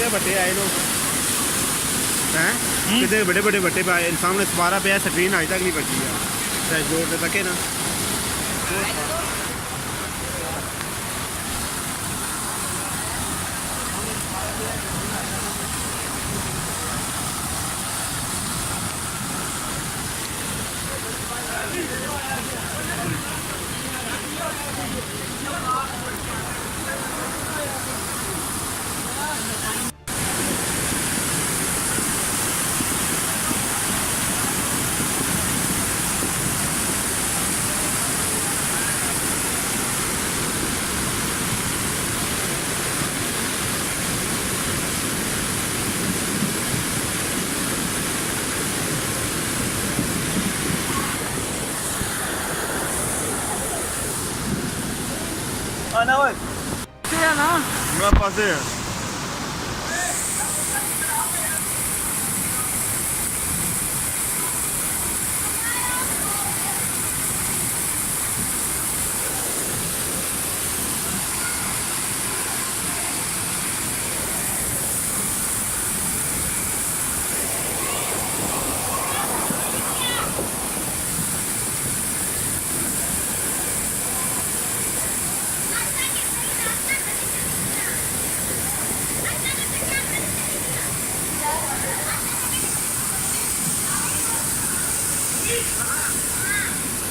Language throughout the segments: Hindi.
बड़े बट्टे आए लोग हैं, कितने बड़े बड़े बट्टे पे आए। सामने 12 पे है, स्क्रीन आज तक नहीं पड़ती है, चाहे जोर तक है ना। Ana oi. है ना मेरे पास है।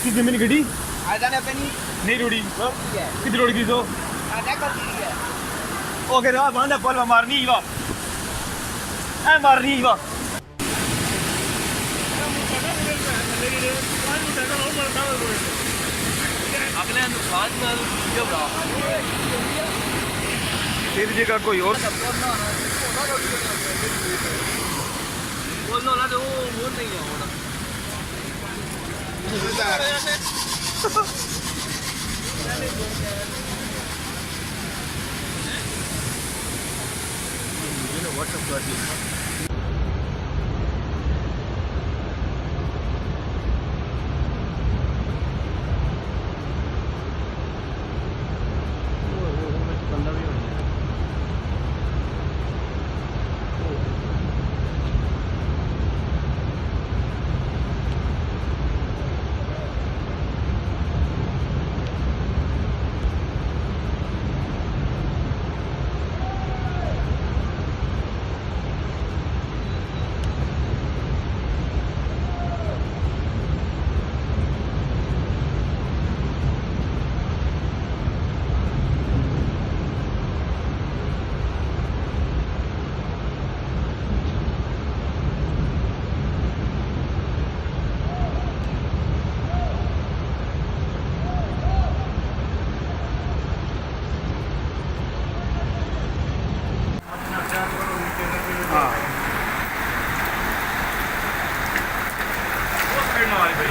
कितने में गड्डी आ जाने पे नहीं रुड़ी है कितनी रुड़ गई तो आ जा कर दी है ओके ना बंदा पल मारनी ही वा ए मारनी ही वा अगले नुकसान में वीडियो बना तेरी जगह कोई और बोलो ना तो वो नहीं है होना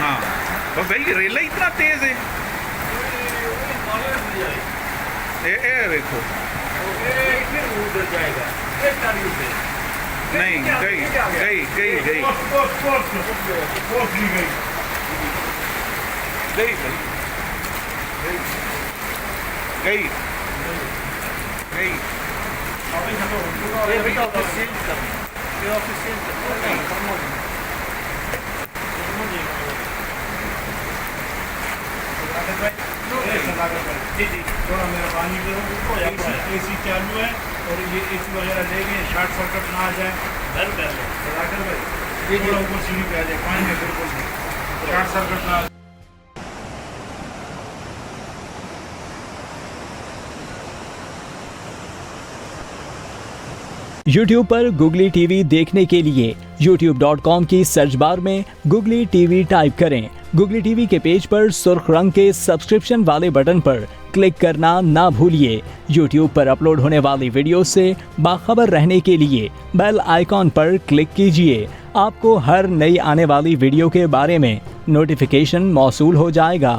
हाँ तो भाई रेला इतना तेज है ए देखो नहीं गई गई गई गई गई गई गई जी जी थोड़ा मेहरबानी करो एसी चालू है और ये एसी वगैरह ले गए शॉर्ट सर्किट ना आ जाए बंद कर लो भाई जी जी ऊपर सीढ़ी पे आ जाए पानी में बिल्कुल शॉर्ट सर्किट ना YouTube पर Googly TV देखने के लिए youtube.com की सर्च बार में Googly TV टाइप करें। Googly TV के पेज पर सुर्ख रंग के सब्सक्रिप्शन वाले बटन पर क्लिक करना ना भूलिए। YouTube पर अपलोड होने वाली वीडियो से बाखबर रहने के लिए बेल आइकॉन पर क्लिक कीजिए। आपको हर नई आने वाली वीडियो के बारे में नोटिफिकेशन मौसूल हो जाएगा।